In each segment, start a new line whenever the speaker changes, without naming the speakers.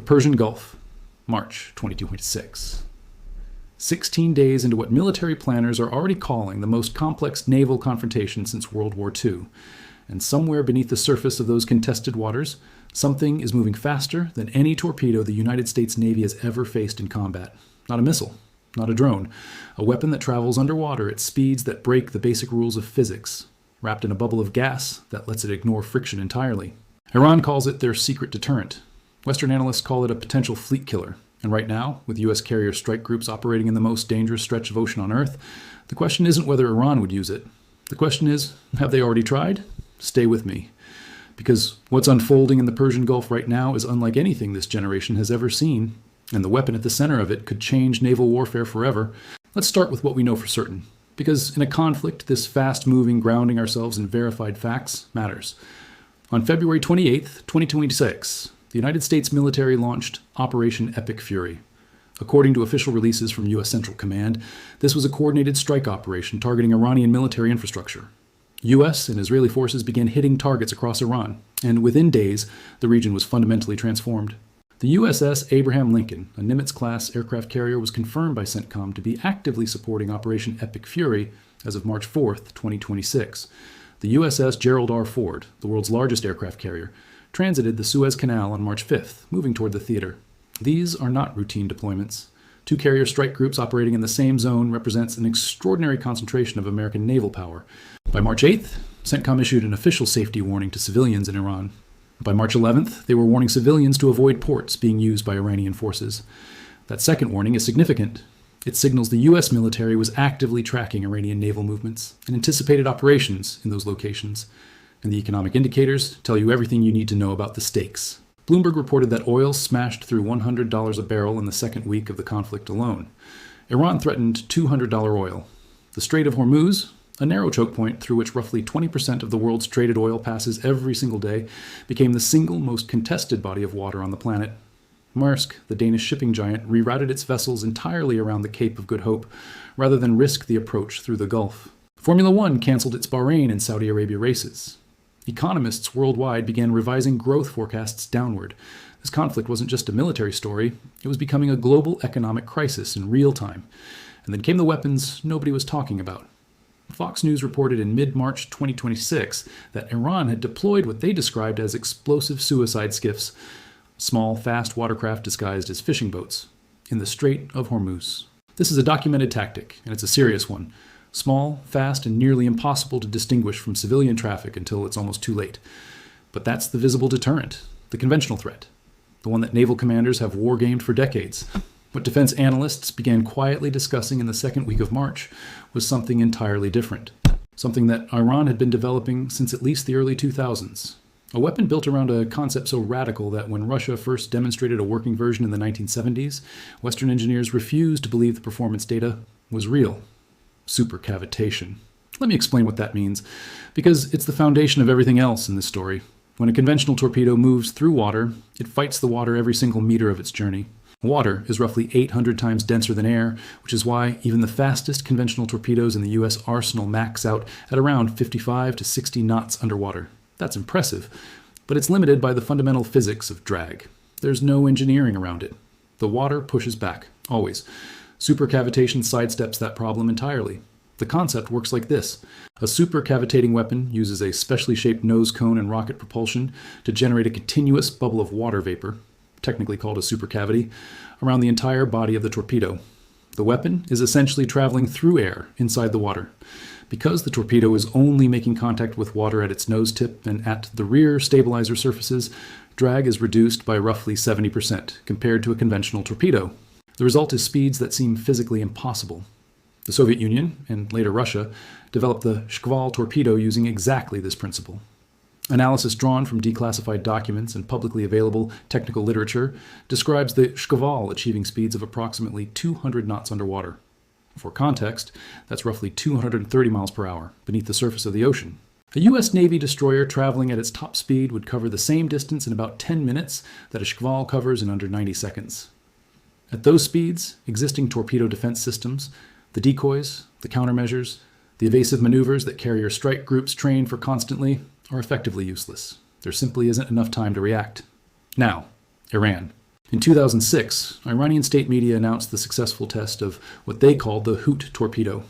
Persian Gulf, March 2026. 16 days into what military planners are already calling the most complex naval confrontation since World War II. And somewhere beneath the surface of those contested waters, something is moving faster than any torpedo the United States Navy has ever faced in combat. Not a missile, not a drone, a weapon that travels underwater at speeds that break the basic rules of physics, wrapped in a bubble of gas that lets it ignore friction entirely. Iran calls it their secret deterrent. Western analysts call it a potential fleet killer. And right now, with U.S. carrier strike groups operating in the most dangerous stretch of ocean on Earth, the question isn't whether Iran would use it. The question is, have they already tried? Stay with me. Because what's unfolding in the Persian Gulf right now is unlike anything this generation has ever seen, and the weapon at the center of it could change naval warfare forever. Let's start with what we know for certain. Because in a conflict, this fast-moving, grounding ourselves in verified facts matters. On February 28th, 2026, the United States military launched Operation Epic Fury. According to official releases from U.S. Central Command, this was a coordinated strike operation targeting Iranian military infrastructure. U.S. and Israeli forces began hitting targets across Iran, and within days, the region was fundamentally transformed. The USS Abraham Lincoln, a Nimitz-class aircraft carrier, was confirmed by CENTCOM to be actively supporting Operation Epic Fury as of March 4th, 2026. The USS Gerald R. Ford, the world's largest aircraft carrier, transited the Suez Canal on March 5th, moving toward the theater. These are not routine deployments. Two carrier strike groups operating in the same zone represents an extraordinary concentration of American naval power. By March 8th, CENTCOM issued an official safety warning to civilians in Iran. By March 11th, they were warning civilians to avoid ports being used by Iranian forces. That second warning is significant. It signals the U.S. military was actively tracking Iranian naval movements and anticipated operations in those locations. And the economic indicators tell you everything you need to know about the stakes. Bloomberg reported that oil smashed through $100 a barrel in the second week of the conflict alone. Iran threatened $200 oil. The Strait of Hormuz, a narrow choke point through which roughly 20% of the world's traded oil passes every single day, became the single most contested body of water on the planet. Maersk, the Danish shipping giant, rerouted its vessels entirely around the Cape of Good Hope, rather than risk the approach through the Gulf. Formula One canceled its Bahrain and Saudi Arabia races. Economists worldwide began revising growth forecasts downward. This conflict wasn't just a military story, it was becoming a global economic crisis in real time. And then came the weapons nobody was talking about. Fox News reported in mid-March 2026 that Iran had deployed what they described as explosive suicide skiffs, small, fast watercraft disguised as fishing boats, in the Strait of Hormuz. This is a documented tactic, and it's a serious one. Small, fast, and nearly impossible to distinguish from civilian traffic until it's almost too late. But that's the visible deterrent, the conventional threat, the one that naval commanders have war-gamed for decades. What defense analysts began quietly discussing in the second week of March was something entirely different, something that Iran had been developing since at least the early 2000s. A weapon built around a concept so radical that when Russia first demonstrated a working version in the 1970s, Western engineers refused to believe the performance data was real. Supercavitation. Let me explain what that means, because it's the foundation of everything else in this story. When a conventional torpedo moves through water, it fights the water every single meter of its journey. Water is roughly 800 times denser than air, which is why even the fastest conventional torpedoes in the U.S. arsenal max out at around 55 to 60 knots underwater. That's impressive, but it's limited by the fundamental physics of drag. There's no engineering around it. The water pushes back, always. Supercavitation sidesteps that problem entirely. The concept works like this. A supercavitating weapon uses a specially shaped nose cone and rocket propulsion to generate a continuous bubble of water vapor, technically called a supercavity, around the entire body of the torpedo. The weapon is essentially traveling through air inside the water. Because the torpedo is only making contact with water at its nose tip and at the rear stabilizer surfaces, drag is reduced by roughly 70% compared to a conventional torpedo. The result is speeds that seem physically impossible. The Soviet Union, and later Russia, developed the Shkval torpedo using exactly this principle. Analysis drawn from declassified documents and publicly available technical literature describes the Shkval achieving speeds of approximately 200 knots underwater. For context, that's roughly 230 miles per hour beneath the surface of the ocean. A U.S. Navy destroyer traveling at its top speed would cover the same distance in about 10 minutes that a Shkval covers in under 90 seconds. At those speeds, existing torpedo defense systems, the decoys, the countermeasures, the evasive maneuvers that carrier strike groups train for constantly are effectively useless. There simply isn't enough time to react. Now, Iran. In 2006, Iranian state media announced the successful test of what they called the Hoot torpedo,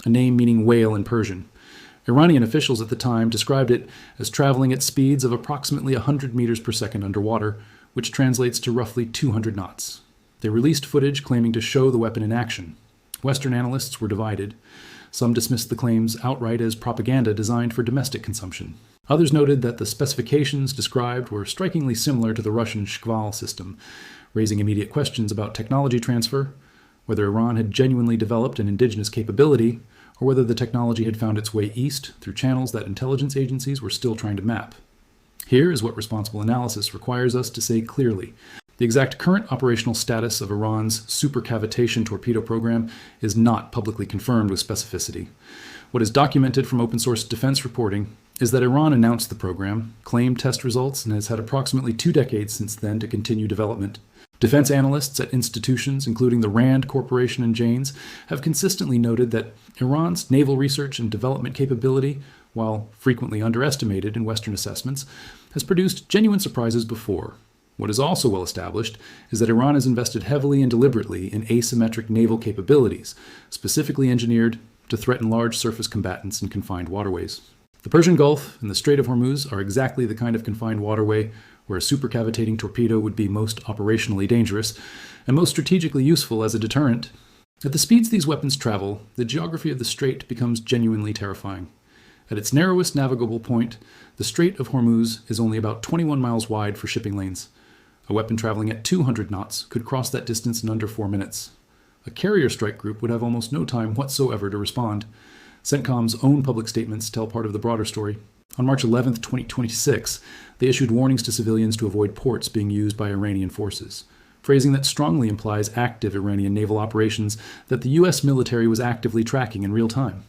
a name meaning whale in Persian. Iranian officials at the time described it as traveling at speeds of approximately 100 meters per second underwater, which translates to roughly 200 knots. They released footage claiming to show the weapon in action. Western analysts were divided. Some dismissed the claims outright as propaganda designed for domestic consumption. Others noted that the specifications described were strikingly similar to the Russian Shkval system, raising immediate questions about technology transfer, whether Iran had genuinely developed an indigenous capability, or whether the technology had found its way east through channels that intelligence agencies were still trying to map. Here is what responsible analysis requires us to say clearly. The exact current operational status of Iran's Supercavitation torpedo program is not publicly confirmed with specificity. What is documented from open-source defense reporting is that Iran announced the program, claimed test results, and has had approximately 2 decades since then to continue development. Defense analysts at institutions, including the RAND Corporation and Janes, have consistently noted that Iran's naval research and development capability, while frequently underestimated in Western assessments, has produced genuine surprises before. What is also well established is that Iran has invested heavily and deliberately in asymmetric naval capabilities, specifically engineered to threaten large surface combatants in confined waterways. The Persian Gulf and the Strait of Hormuz are exactly the kind of confined waterway where a supercavitating torpedo would be most operationally dangerous and most strategically useful as a deterrent. At the speeds these weapons travel, the geography of the strait becomes genuinely terrifying. At its narrowest navigable point, the Strait of Hormuz is only about 21 miles wide for shipping lanes. A weapon traveling at 200 knots could cross that distance in under 4 minutes. A carrier strike group would have almost no time whatsoever to respond. CENTCOM's own public statements tell part of the broader story. On March 11, 2026, they issued warnings to civilians to avoid ports being used by Iranian forces, phrasing that strongly implies active Iranian naval operations that the U.S. military was actively tracking in real time.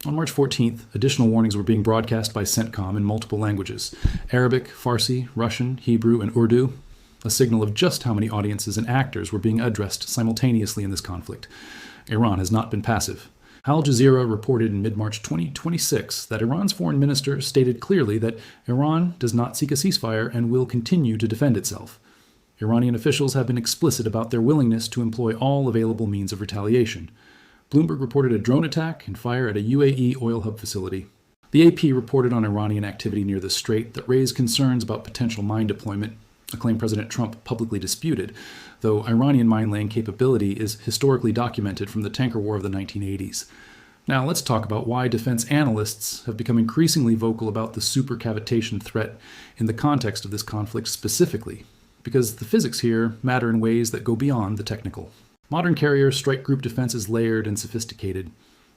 On March 14th, additional warnings were being broadcast by CENTCOM in multiple languages: Arabic, Farsi, Russian, Hebrew, and Urdu, a signal of just how many audiences and actors were being addressed simultaneously in this conflict. Iran has not been passive. Al Jazeera reported in mid-March 2026 that Iran's foreign minister stated clearly that Iran does not seek a ceasefire and will continue to defend itself. Iranian officials have been explicit about their willingness to employ all available means of retaliation. Bloomberg reported a drone attack and fire at a UAE oil hub facility. The AP reported on Iranian activity near the strait that raised concerns about potential mine deployment, a claim President Trump publicly disputed, though Iranian mine-laying capability is historically documented from the tanker war of the 1980s. Now let's talk about why defense analysts have become increasingly vocal about the supercavitation threat in the context of this conflict specifically, because the physics here matter in ways that go beyond the technical. Modern carrier strike group defense is layered and sophisticated.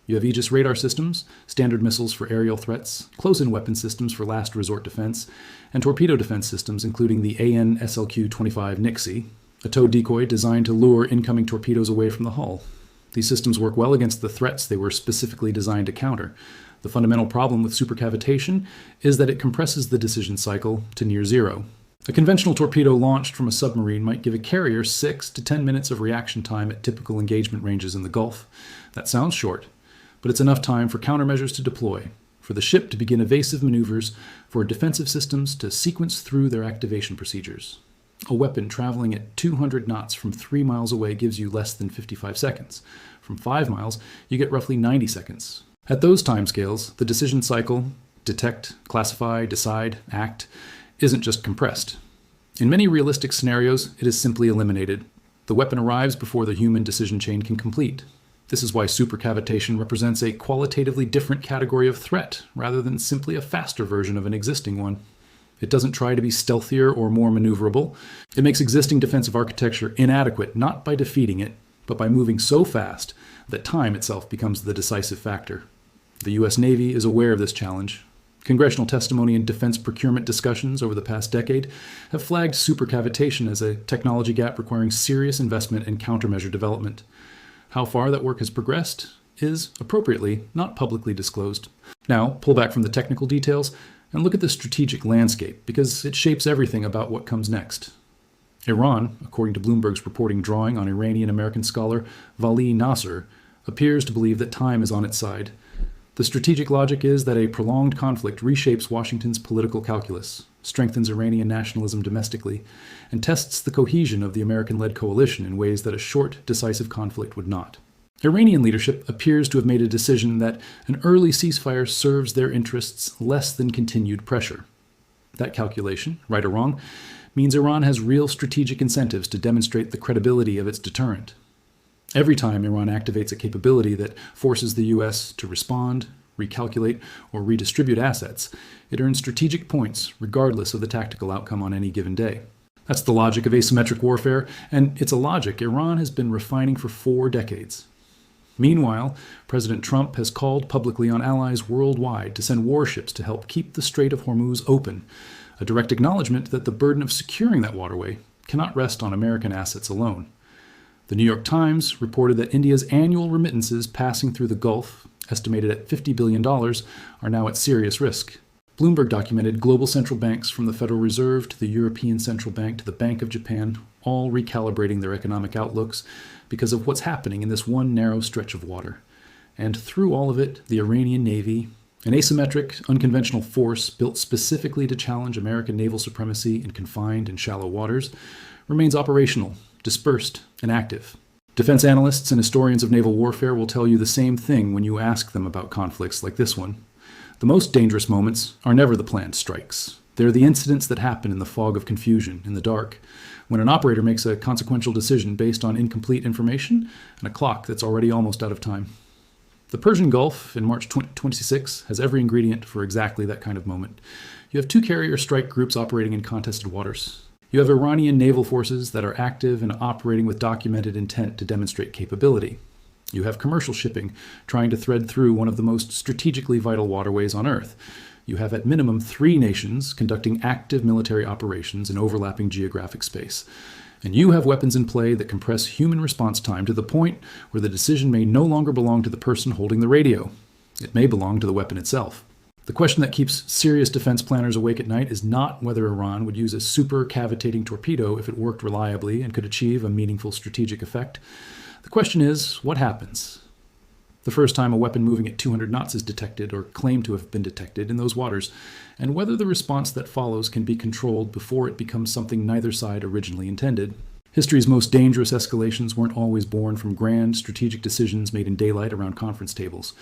You have Aegis radar systems, standard missiles for aerial threats, close-in weapon systems for last resort defense, and torpedo defense systems including the AN/SLQ-25 Nixie, a tow decoy designed to lure incoming torpedoes away from the hull. These systems work well against the threats they were specifically designed to counter. The fundamental problem with supercavitation is that it compresses the decision cycle to near zero. A conventional torpedo launched from a submarine might give a carrier 6 to 10 minutes of reaction time at typical engagement ranges in the Gulf. That sounds short, but it's enough time for countermeasures to deploy, for the ship to begin evasive maneuvers, for defensive systems to sequence through their activation procedures. A weapon traveling at 200 knots from 3 miles away gives you less than 55 seconds. From 5 miles, you get roughly 90 seconds. At those timescales, the decision cycle, detect, classify, decide, act, isn't just compressed. In many realistic scenarios, it is simply eliminated. The weapon arrives before the human decision chain can complete. This is why supercavitation represents a qualitatively different category of threat, rather than simply a faster version of an existing one. It doesn't try to be stealthier or more maneuverable. It makes existing defensive architecture inadequate, not by defeating it, but by moving so fast that time itself becomes the decisive factor. The U.S. Navy is aware of this challenge. Congressional testimony and defense procurement discussions over the past decade have flagged supercavitation as a technology gap requiring serious investment in countermeasure development. How far that work has progressed is, appropriately, not publicly disclosed. Now, pull back from the technical details and look at the strategic landscape, because it shapes everything about what comes next. Iran, according to Bloomberg's reporting drawing on Iranian-American scholar Vali Nasser, appears to believe that time is on its side. The strategic logic is that a prolonged conflict reshapes Washington's political calculus. strengthens Iranian nationalism domestically, and tests the cohesion of the American-led coalition in ways that a short, decisive conflict would not. Iranian leadership appears to have made a decision that an early ceasefire serves their interests less than continued pressure. That calculation, right or wrong, means Iran has real strategic incentives to demonstrate the credibility of its deterrent. Every time Iran activates a capability that forces the U.S. to respond, recalculate, or redistribute assets, it earns strategic points regardless of the tactical outcome on any given day. That's the logic of asymmetric warfare, and it's a logic Iran has been refining for 4 decades. Meanwhile, President Trump has called publicly on allies worldwide to send warships to help keep the Strait of Hormuz open, a direct acknowledgement that the burden of securing that waterway cannot rest on American assets alone. The New York Times reported that India's annual remittances passing through the Gulf, estimated at $50 billion, are now at serious risk. Bloomberg documented global central banks from the Federal Reserve to the European Central Bank to the Bank of Japan, all recalibrating their economic outlooks because of what's happening in this one narrow stretch of water. And through all of it, the Iranian Navy, an asymmetric, unconventional force built specifically to challenge American naval supremacy in confined and shallow waters, remains operational, dispersed, and active. Defense analysts and historians of naval warfare will tell you the same thing when you ask them about conflicts like this one. The most dangerous moments are never the planned strikes. They're the incidents that happen in the fog of confusion, in the dark, when an operator makes a consequential decision based on incomplete information and a clock that's already almost out of time. The Persian Gulf in March 2026 has every ingredient for exactly that kind of moment. You have 2 carrier strike groups operating in contested waters. You have Iranian naval forces that are active and operating with documented intent to demonstrate capability. You have commercial shipping trying to thread through one of the most strategically vital waterways on Earth. You have at minimum 3 nations conducting active military operations in overlapping geographic space. And you have weapons in play that compress human response time to the point where the decision may no longer belong to the person holding the radio. It may belong to the weapon itself. The question that keeps serious defense planners awake at night is not whether Iran would use a supercavitating torpedo if it worked reliably and could achieve a meaningful strategic effect. The question is, what happens the first time a weapon moving at 200 knots is detected or claimed to have been detected in those waters, and whether the response that follows can be controlled before it becomes something neither side originally intended. History's most dangerous escalations weren't always born from grand, strategic decisions made in daylight around conference tables.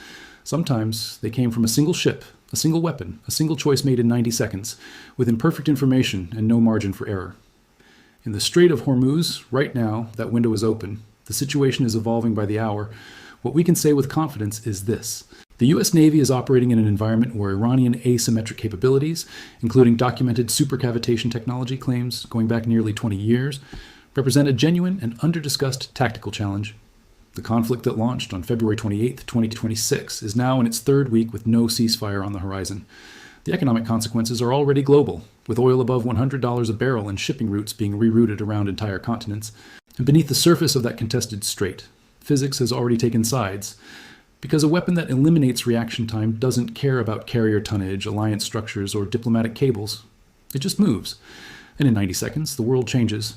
Sometimes they came from a single ship, a single weapon, a single choice made in 90 seconds, with imperfect information and no margin for error. In the Strait of Hormuz, right now, that window is open. The situation is evolving by the hour. What we can say with confidence is this. The U.S. Navy is operating in an environment where Iranian asymmetric capabilities, including documented supercavitation technology claims going back nearly 20 years, represent a genuine and under-discussed tactical challenge. The conflict that launched on February 28, 2026, is now in its 3rd week with no ceasefire on the horizon. The economic consequences are already global, with oil above $100 a barrel and shipping routes being rerouted around entire continents. And beneath the surface of that contested strait, physics has already taken sides, because a weapon that eliminates reaction time doesn't care about carrier tonnage, alliance structures, or diplomatic cables. It just moves. And in 90 seconds, the world changes.